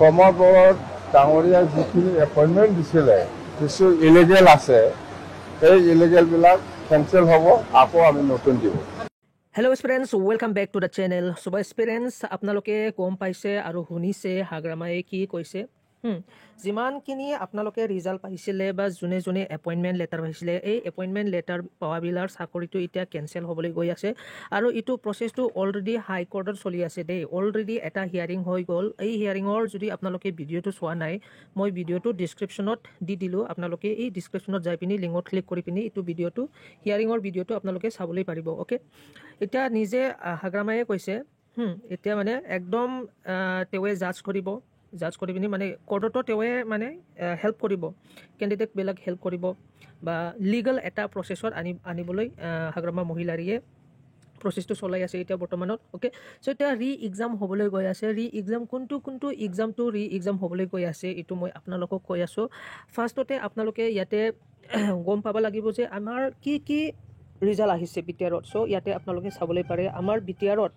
কমৰপৰত ডাঙৰীয়া যিখিনি এপইণ্টমেণ্ট দিছিলে কিছু ইলিগেল আছে সেই ইলিগেলবিলাক কেঞ্চেল হ'ব আকৌ আমি নতুন দিব Hello students, welcome back to the channel. So students, আপোনালোকে গম পাইছে আৰু শুনিছে হাগ্ৰামায়ে কি কৈছে যিমানখিনি আপোনালোকে ৰিজাল্ট পাইছিলে বা যোনে যোনে এপইণ্টমেণ্ট লেটাৰ পাইছিলে এই এপইণ্টমেণ্ট লেটাৰ পোৱাবিলাৰ চাকৰিটো এতিয়া কেঞ্চেল হ'বলৈ গৈ আছে আৰু এইটো প্ৰচেছটো অলৰেডি হাইকোৰ্টত চলি আছে দেই অলৰেডি এটা হিয়াৰিং হৈ গ'ল এই হিয়াৰিঙৰ যদি আপোনালোকে ভিডিঅ'টো চোৱা নাই মই ভিডিঅ'টো ডিছক্ৰিপশ্যনত দি দিলোঁ আপোনালোকে এই ডিছক্ৰিপশ্যনত যাই পিনি লিংকত ক্লিক কৰি পিনি এইটো ভিডিঅ'টো হিয়াৰিঙৰ ভিডিঅ'টো আপোনালোকে চাবলৈ পাৰিব অ'কে এতিয়া নিজে হাগ্ৰামায়ে কৈছে এতিয়া মানে একদম তেৱে জাজ কৰি পিনি মানে কোৰ্টতো তেৱে মানে হেল্প কৰিব কেণ্ডিডেটবিলাক হেল্প কৰিব বা লিগেল এটা প্ৰচেছত আনিবলৈ হাগ্ৰামা মহিলাৰীয়ে প্ৰচেছটো চলাই আছে এতিয়া বৰ্তমানত অ'কে চ' এতিয়া এক্সাম হ'বলৈ গৈ আছে এক্সাম কোনটো এক্সামটো এক্সাম হ'বলৈ গৈ আছে এইটো মই আপোনালোকক কৈ আছোঁ ফাৰ্ষ্টতে আপোনালোকে ইয়াতে গম পাব লাগিব যে আমাৰ কি ৰিজাল্ট আহিছে বিটিআৰত চ' ইয়াতে আপোনালোকে চাবলৈ পাৰে আমাৰ বিটিআৰত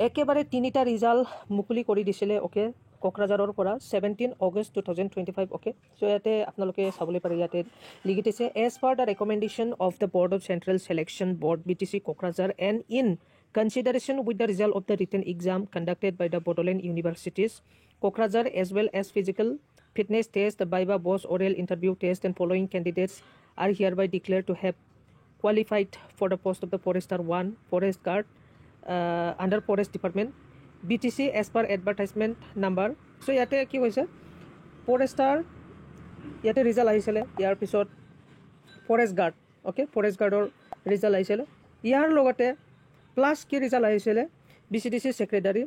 একেবাৰে তিনিটা ৰিজাল্ট মুকলি কৰি দিছিলে অ'কে কোকৰাঝাৰৰ পৰা 17 অগষ্ট 2025 অ'কে চ' ইয়াতে আপোনালোকে চাবলৈ পাৰে ইয়াতে লিখি দিছে as per the recommendation of the board of central selection board BTC Kokrajhar and in consideration with the result of the written exam conducted by the Bodoland Universities Kokrajhar as well as physical fitness test, viva, boss, oral interview test and following candidates are hereby declared to have qualified for the post of the Forester 1 Forest Guard under Forest Department BTC as per advertisement number so ইয়াতে কি হৈছে Forester ইয়াতে result আহিছিলে ইয়াৰ পিছত forest guard okay forest গাৰ্ডৰ result আহিছিলে ইয়াৰ লগতে প্লাছ কি ৰিজাল্ট আহিছিলে BCDC secretary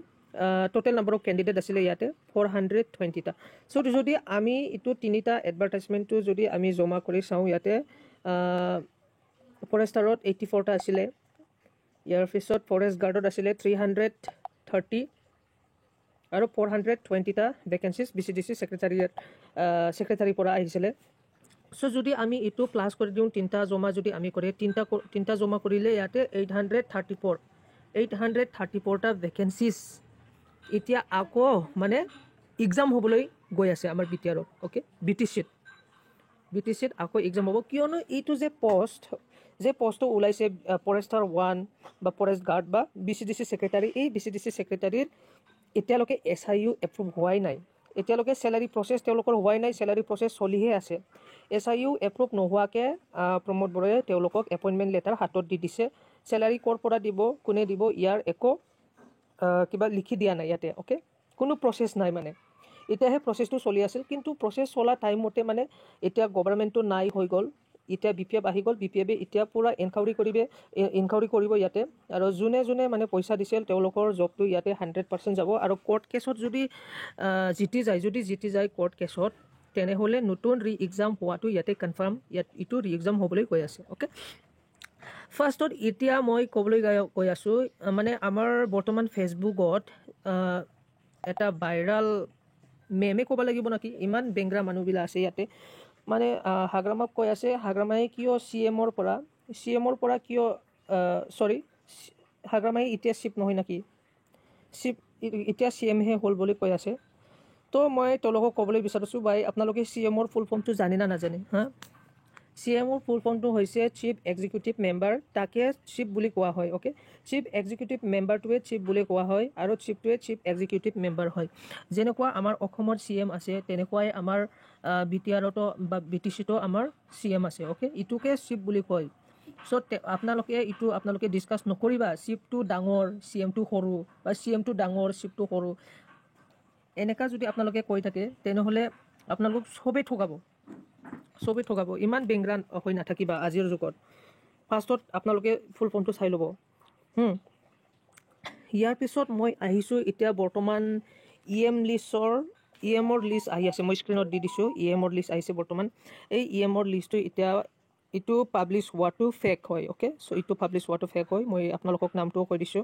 total number of candidate আছিলে ইয়াতে 420টা চ' যদি আমি এইটো তিনিটা এডভাৰটাইজমেণ্টটো যদি আমি জমা কৰি চাওঁ ইয়াতে ফৰেষ্টাৰত 84টা আছিলে ইয়াৰ পিছত ফৰেষ্ট গাৰ্ডত আছিলে 330 আৰু 420টা ভেকেঞ্চিজ BCDC ছেক্ৰেটাৰীৰ পৰা আহিছিলে চ' যদি আমি এইটো প্লাছ কৰি দিওঁ তিনিটা জমা যদি আমি কৰি তিনিটা জমা কৰিলে ইয়াতে 834টা ভেকেঞ্চিজ এতিয়া আকৌ মানে এক্সাম হ'বলৈ গৈ আছে আমাৰ বিটিআৰত অ'কে BTCত আকৌ এক্সাম হ'ব কিয়নো এইটো যে পষ্টটো ওলাইছে ফৰেষ্টাৰ 1 বা ফৰেষ্ট গাৰ্ড বা BCDC ছেক্ৰেটাৰী এই BCDC ছেক্ৰেটাৰীৰ এতিয়ালৈকে SIU এপ্ৰুভ হোৱাই নাই এতিয়ালৈকে চেলাৰী প্ৰচেছ তেওঁলোকৰ হোৱাই নাই চেলাৰী প্ৰচেছ চলিহে আছে SIU এপ্ৰুভ নোহোৱাকৈ প্ৰমোদ বড়োৱে তেওঁলোকক এপইণ্টমেণ্ট লেটাৰ হাতত দি দিছে চেলাৰী ক'ৰ পৰা দিব কোনে দিব ইয়াৰ একো কিবা লিখি দিয়া নাই ইয়াতে অ'কে কোনো প্ৰচেছ নাই মানে এতিয়াহে প্ৰচেছটো চলি আছিল কিন্তু প্ৰচেছ চলা টাইমমতে মানে এতিয়া গভৰ্ণমেণ্টটো নাই হৈ গ'ল এতিয়া BPF আহি গ'ল BPFে এতিয়া পূৰা ইনকুৱাৰী কৰিব ইয়াতে আৰু যোনে মানে পইচা দিছিল তেওঁলোকৰ জবটো ইয়াতে 100% যাব আৰু কোৰ্ট কেছত যদি জিতি যায় কোৰ্ট কেছত তেনেহ'লে নতুন এক্সাম হোৱাটো ইয়াতে কনফাৰ্ম এইটো এক্সাম হ'বলৈ গৈ আছে অ'কে ফাৰ্ষ্টত এতিয়া মই ক'বলৈ গৈ আছোঁ মানে আমাৰ বৰ্তমান ফেচবুকত এটা ভাইৰাল মেমে ক'ব লাগিব নেকি ইমান বেংৰা মানুহবিলাক আছে ইয়াতে মানে হাগ্ৰামাক কৈ আছে হাগ্ৰামায়ে কিয় CMৰ পৰা কিয় হাগ্ৰামায়ে এতিয়া চিফ নহয় নেকি চিফ এতিয়া CMহে হ'ল বুলি কৈ আছে তো মই তেওঁলোকক ক'বলৈ বিচাৰিছোঁ ভাই আপোনালোকে CMৰ ফুল ফৰ্মটো জানে না নাজানে CMৰ ফুল ফৰ্মটো হৈছে চিফ এক্সিকিউটিভ মেম্বাৰ তাকে চিফ বুলি কোৱা হয় অ'কে চিফ এক্সিকিউটিভ মেম্বাৰটোৱে চিফ বুলি কোৱা হয় আৰু চিফটোৱে চিফ এক্সিকিউটিভ মেম্বাৰ হয় যেনেকুৱা আমাৰ অসমৰ CM আছে তেনেকুৱাই আমাৰ বিটিআৰতো বা BTCতো আমাৰ CM আছে অ'কে ইটোকে চিফ বুলি কয় চ' আপোনালোকে ডিছকাছ নকৰিবা চিফটো ডাঙৰ CMটো সৰু বা CMটো ডাঙৰ চিফটো সৰু এনেকুৱা যদি আপোনালোকে কৈ থাকে তেনেহ'লে আপোনালোক চবেই ঠগাব ইমান বেংৰা হৈ নাথাকিবা আজিৰ যুগত ফাৰ্ষ্টত আপোনালোকে ফুল ফৰ্মটো চাই ল'ব ইয়াৰ পিছত মই আহিছোঁ এতিয়া বৰ্তমান EMৰ লিষ্ট আহি আছে মই স্ক্ৰীণত দি দিছোঁ EMৰ লিষ্ট আহিছে বৰ্তমান এই EMৰ লিষ্টটো এতিয়া এইটো পাব্লিছ হোৱাটো ফেক হয় অ'কে চ' এইটো পাব্লিছ হোৱাটো ফেক হয় মই আপোনালোকক নামটোও কৈ দিছোঁ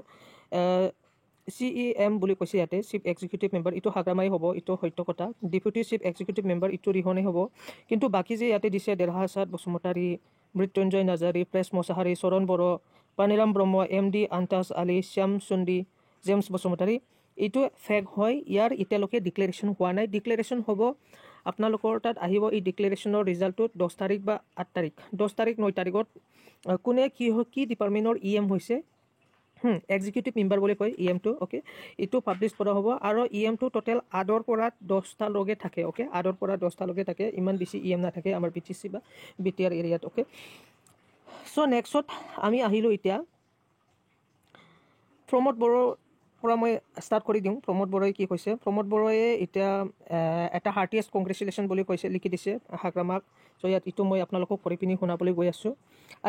CEM বুলি কৈছে ইয়াতে চিফ এক্সিকিউটিভ মেম্বাৰ এইটো হাগ্ৰামাই হ'ব এইটো সত্য কথা ডেপুটি চিফ এক্সিকিউটিভ মেম্বাৰ এইটো ৰিহনে হ'ব কিন্তু বাকী যে ইয়াতে দিছে দেৰহাছাদ বসুমতাৰী মৃত্যুঞ্জয় নাৰ্জাৰী প্ৰেছ মছাহাৰী চৰণ বড়ো পানীৰাম ব্ৰহ্ম MD আন্তাজ আলী শ্যাম চুন্দি জেমছ বসুমতাৰী এইটো ফেক হয়, ইয়াৰ এতিয়ালৈকে ডিক্লেৰেশ্যন হোৱা নাই। ডিক্লেৰেশ্যন হ'ব, আপোনালোকৰ তাত আহিব এই ডিক্লেৰেশ্যনৰ ৰিজাল্টটো 10 তাৰিখ বা 8 তাৰিখ, 10 তাৰিখ 9 তাৰিখত কোনে কি ডিপাৰ্টমেণ্টৰ EM হৈছে, এক্সিকিউটিভ মেম্বাৰ বুলি কয় EM-টো, অ'কে, এইটো পাব্লিছ কৰা হ'ব। আৰু EM-টো টোটেল 8ৰ পৰা 10টালৈকে থাকে, অ'কে, 8ৰ পৰা 10টালৈকে থাকে, ইমান বেছি EM নাথাকে আমাৰ BTC বা BTR এৰিয়াত, অ'কে। চ' নেক্সট আমি আহিলোঁ এতিয়া প্ৰমোদ বড়োৰ পৰা মই ষ্টাৰ্ট কৰি দিওঁ। প্ৰমোদ বড়োই কি কৈছে, প্ৰমোদ বড়োয়ে এতিয়া এটা হাৰ্টিয়েষ্ট কংগ্ৰেচুলেশ্যন বুলি কৈছে, লিখি দিছে হাগ্ৰামাক। চ' ইয়াত এইটো মই আপোনালোকক কৰি পিনি শুনাবলৈ গৈ আছোঁ।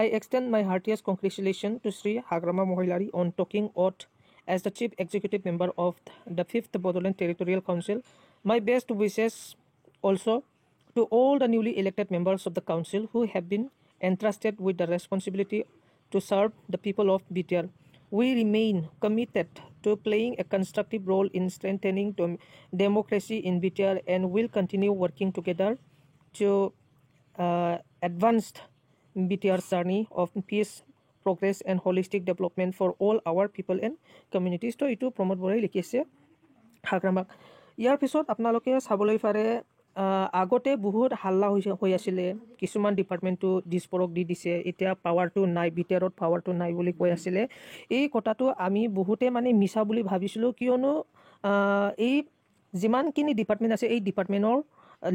I extend my heartiest congratulations to Sri Hagrama Mohilari on taking oath as the Chief Executive Member of the 5th Bodoland Territorial Council. My best wishes also to all the newly elected members of the council who have been entrusted with the responsibility to serve the people of BTR. We remain committed to playing a constructive role in strengthening democracy in BTR and will continue working together to advance BTR's journey of peace, progress and holistic development for all our people and communities. তো এইটো প্ৰমোদ বড়োই লিখিছে হাগ্ৰামাক। ইয়াৰ পিছত আপোনালোকে চাবলৈ পাৰে আগতে বহুত হাল্লা হৈ আছিলে, কিছুমান ডিপাৰ্টমেণ্টটো দিছপুৰক দি দিছে, এতিয়া পাৱাৰটো নাই, BTRত পাৱাৰটো নাই বুলি কৈ আছিলে। এই কথাটো আমি বহুতে মানে মিছা বুলি ভাবিছিলোঁ, কিয়নো এই যিমানখিনি ডিপাৰ্টমেণ্ট আছে এই ডিপাৰ্টমেণ্টৰ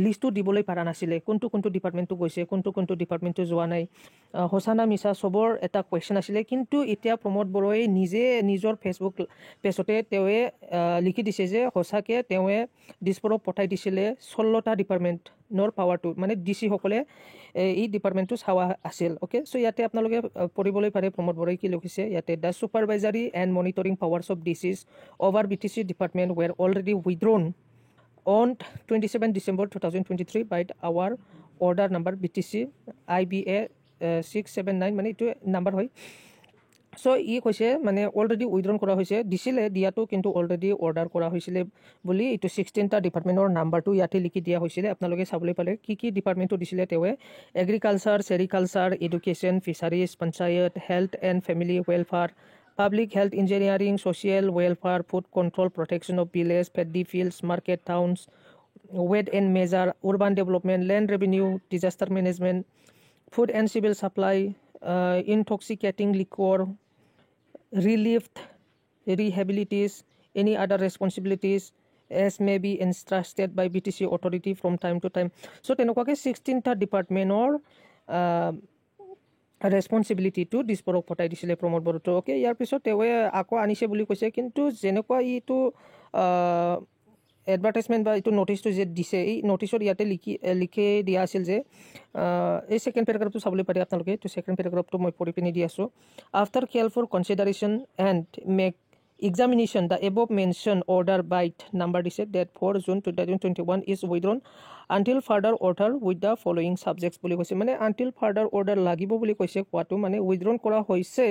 লিষ্টটো দিবলৈ পৰা নাছিলে, কোনটো ডিপাৰ্টমেণ্টটো গৈছে, কোনটো ডিপাৰ্টমেণ্টটো যোৱা নাই, সঁচা না মিছা চবৰ এটা কুৱেশ্যন আছিলে। কিন্তু এতিয়া প্ৰমোদ বড়োই নিজে নিজৰ ফেচবুক পেজতে তেওঁৱে লিখি দিছে যে সঁচাকৈ তেওঁৱে দিছপুৰক পঠাই দিছিলে 16টা ডিপাৰ্টমেণ্টৰ পাৱাৰটো, মানে DC সকলে এই ডিপাৰ্টমেণ্টটো চাৱা আছিল, অ'কে। চ' ইয়াতে আপোনালোকে পঢ়িবলৈ পাৰে প্ৰমোদ বড়োই কি লিখিছে ইয়াতে, the supervisory and monitoring powers of DCs over BTC department were already withdrawn on 27 December 2023 by our order number BTC IBA 679, মানে এইটো নাম্বাৰ হয়। চ' ই কৈছে মানে অলৰেডি উইথড্ৰন কৰা হৈছে, দিছিলে দিয়াটো, কিন্তু অলৰেডি অৰ্ডাৰ কৰা হৈছিলে বুলি এইটো 16টা ডিপাৰ্টমেণ্টৰ নাম্বাৰটো ইয়াতে লিখি দিয়া হৈছিলে। আপোনালোকে চাবলৈ পালে কি ডিপাৰ্টমেণ্টটো দিছিলে তেওঁৱে, agriculture, sericulture, education, fisheries, panchayat, health and family welfare, Public Health Engineering, Social Welfare, Food Control, Protection of Village, Paddy Fields, Market Towns, Wet and Measure, Urban Development, Land Revenue, Disaster Management, Food and Civil Supply, Intoxicating Liquor, Relief, Rehabilities, any other responsibilities as may be entrusted by BTC authority from time to time. So তেনেকুৱাকৈ 16টা ডিপাৰ্টমেণ্টৰ ৰেছপনচিবিলিটিটো দিছপুৰক পঠাই দিছিলে Pramod বড়োটো, okay. ইয়াৰ পিছত তেওঁৱে আকৌ আনিছে বুলি কৈছে, কিন্তু যেনেকুৱা এইটো এডভাৰটাইজমেণ্ট বা এইটো নটিচটো যে দিছে, এই নটিচত ইয়াতে লিখি দিয়া আছিল যে এই ছেকেণ্ড পেৰাগ্ৰাফটো চাবলৈ পাৰে আপোনালোকে। এইটো ছেকেণ্ড পেৰাগ্ৰাফটো মই পঢ়ি পিনি দি আছোঁ। After careful consideration and make examination, the above mentioned order by number দিছে that 4 June 2021 is withdrawn until further order with the following subjects বুলি কৈছে, মানে until further order লাগিব বুলি কৈছে কোৱাটো, মানে withdrawn কৰা হৈছে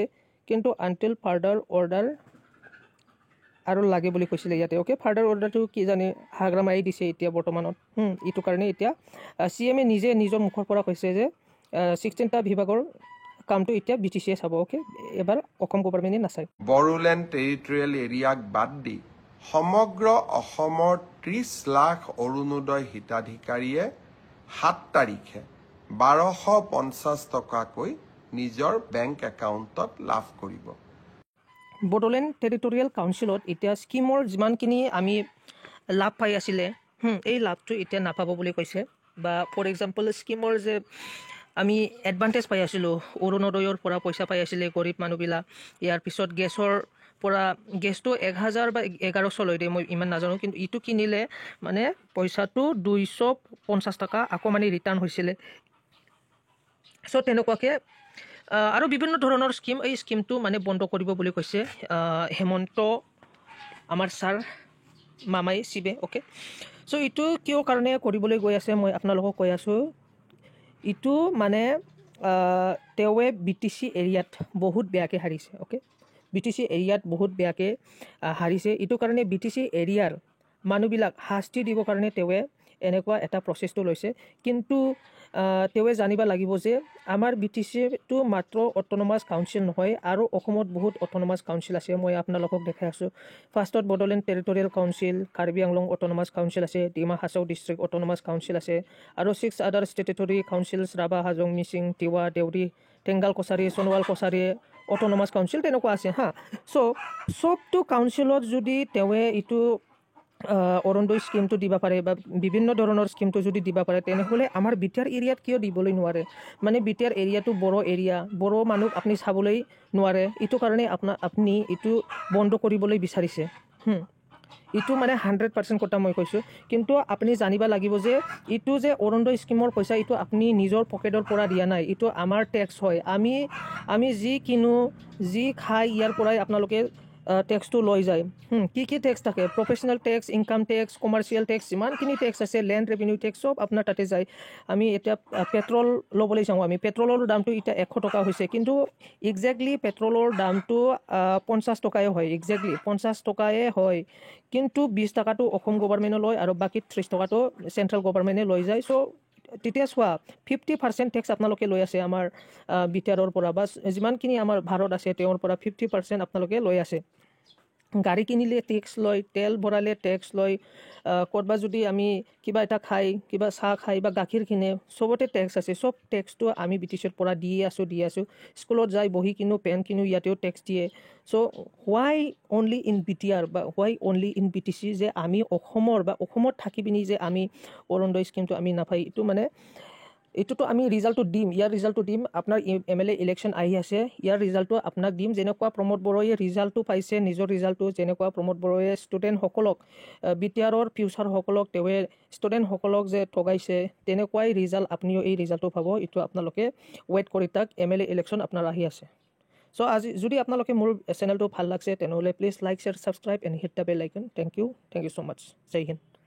কিন্তু until further order আৰু লাগে বুলি কৈছিলে ইয়াতে, অ'কে। ফাৰ্ডাৰ অৰ্ডাৰটো কি জানে হাগ্ৰামাই দিছে এতিয়া বৰ্তমানত, এইটো কাৰণে এতিয়া CM-এ নিজে নিজৰ মুখৰ পৰা কৈছে যে 16টা বিভাগৰ কামটো এতিয়া BTC-য়ে চাব, অ'কে, এবাৰ অসম গভৰ্ণমেণ্টে নাচায়। বড়োলেণ্ড টেৰিটৰিয়েল এৰিয়াক বাদ দি সমগ্ৰ অসমৰ 30 লাখ অৰুণোদয় হিতাধিকাৰীয়ে 7 তাৰিখে 1250 টকাকৈ নিজৰ বেংক একাউণ্টত লাভ কৰিব। বড়োলেণ্ড টেৰিটৰিয়েল কাউন্সিলত এতিয়া স্কিমৰ যিমানখিনি আমি লাভ পাই আছিলে, এই লাভটো এতিয়া নাপাব বুলি কৈছে। বা ফৰ এক্সাম্পল স্কিমৰ যে আমি এডভান্টেজ পাই আছিলোঁ, অৰুণোদয়ৰ পৰা পইচা পাই আছিলে গৰীব মানুহবিলাক। ইয়াৰ পিছত গেছৰ পৰা, গেছটো 1000 বা 1100 লৈ দিয়ে, মই ইমান নাজানো, কিন্তু ইটো কিনিলে মানে পইচাটো 250 টকা আকৌ মানে ৰিটাৰ্ণ হৈছিলে। চ' তেনেকুৱাকৈ আৰু বিভিন্ন ধৰণৰ স্কিম, এই স্কিমটো মানে বন্ধ কৰিব বুলি কৈছে হেমন্ত আমাৰ ছাৰ মামাই শিৱে, অ'কে। চ' এইটো কিয় কাৰণে কৰিবলৈ গৈ আছে মই আপোনালোকক কৈ আছোঁ। ইটো মানে তেওঁৱে BTC এৰিয়াত বহুত বেয়াকৈ হাৰিছে, অ'কে। BTC এৰিয়াত বহুত বেয়াকৈ হাৰিছে। এইটো কাৰণে BTC এৰিয়াৰ মানুহবিলাক শাস্তি দিবৰ কাৰণে তেওঁৱে এনেকুৱা এটা প্ৰচেছটো লৈছে কিন্তু তেওঁৱে জানিব লাগিব যে আমাৰ BTCটো মাত্ৰ অট'নমাছ কাউন্সিল নহয় আৰু অসমত বহুত অট'নমাছ কাউন্সিল আছে মই আপোনালোকক দেখাই আছোঁ ফাৰ্ষ্টত Bodoland territorial council Karbi Anglong autonomous council আছে Dima Hasao district autonomous council আছে আৰু 6 other statutory councils Rabha Hajong Mising Tiwa Deori Thengal Kachari Sonowal Kachari autonomous council তেনেকুৱা আছে হা চ' চবটো কাউন্সিলত যদি তেওঁৱে এইটো অৰুণোদয় স্কিমটো দিব পাৰে বা বিভিন্ন ধৰণৰ স্কিমটো যদি দিব পাৰে তেনেহ'লে আমাৰ বিটিআৰ এৰিয়াত কিয় দিবলৈ নোৱাৰে মানে বিটিআৰ এৰিয়াটো বড়ো এৰিয়া বড়ো মানুহ আপুনি চাবলৈ নোৱাৰে এইটো কাৰণে আপুনি এইটো বন্ধ কৰিবলৈ বিচাৰিছে এইটো মানে 100% কথা মই কৈছোঁ কিন্তু আপুনি জানিব লাগিব যে এইটো যে অৰুণোদয় স্কিমৰ পইচা এইটো আপুনি নিজৰ পকেটৰ পৰা দিয়া নাই এইটো আমাৰ টেক্স হয় আমি যি কিনো যি খাই ইয়াৰ পৰাই আপোনালোকে টেক্সটো লৈ যায় কি টেক্স থাকে professional tax income tax commercial tax যিমানখিনি টেক্স আছে লেণ্ড ৰেভিনিউ টেক্স চব আপোনাৰ তাতে যায় আমি এতিয়া পেট্ৰল ল'বলৈ চাওঁ আমি পেট্ৰলৰ দামটো এতিয়া 100 টকা হৈছে কিন্তু একজেক্টলি পেট্ৰলৰ দামটো 50 টকাই হয় একজেক্টলি 50 টকাই হয় কিন্তু 20 টকাটো অসম গভৰ্ণমেণ্টে লয় আৰু বাকী 30 টকাটো চেণ্ট্ৰেল গভৰ্ণমেণ্টে লৈ যায় চ' তেতিয়া চোৱা 50% টেক্স আপোনালোকে লৈ আছে আমাৰ বিটিআৰৰ পৰা বা যিমানখিনি আমাৰ ভাৰত আছে তেওঁৰ পৰা 50% আপোনালোকে লৈ আছে গাড়ী কিনিলে টেক্স লয় তেল ভৰালে টেক্স লয় ক'ৰবাত যদি আমি কিবা এটা খাই কিবা চাহ খাই বা গাখীৰ কিনে চবতে টেক্স আছে চব টেক্সটো আমি BTCৰ পৰা দি আছোঁ স্কুলত যাই বহি কিনো পেন কিনো ইয়াতেও টেক্স দিয়ে চ' হোৱাই অনলি ইন BTR বা হোৱাই অনলি ইন BTC যে আমি অসমৰ বা অসমত থাকি পিনি যে আমি অৰুণোদয় স্কিমটো আমি নাপাই এইটো মানে এইটোতো আমি ৰিজাল্টটো দিম ইয়াৰ ৰিজাল্টটো দিম আপোনাৰ MLA ইলেকশ্যন আহি আছে ইয়াৰ ৰিজাল্টটো আপোনাক দিম যেনেকুৱা প্ৰমোদ বড়োৱে ৰিজাল্টটো পাইছে নিজৰ ৰিজাল্টটো যেনেকুৱা প্ৰমোদ বড়োৱে ষ্টুডেণ্টসকলক BTRৰ ফিউচাৰসকলক তেওঁৱে ষ্টুডেণ্টসকলক যে ঠগাইছে তেনেকুৱাই ৰিজাল্ট আপুনিও এই ৰিজাল্টটো পাব এইটো আপোনালোকে ৱেইট কৰি তাক MLA ইলেকশ্যন আপোনাৰ আহি আছে চ' আজি যদি আপোনালোকে মোৰ চেনেলটো ভাল লাগছে তেনেহ'লে please like share subscribe and hit the bell icon thank you so' much Jai Hind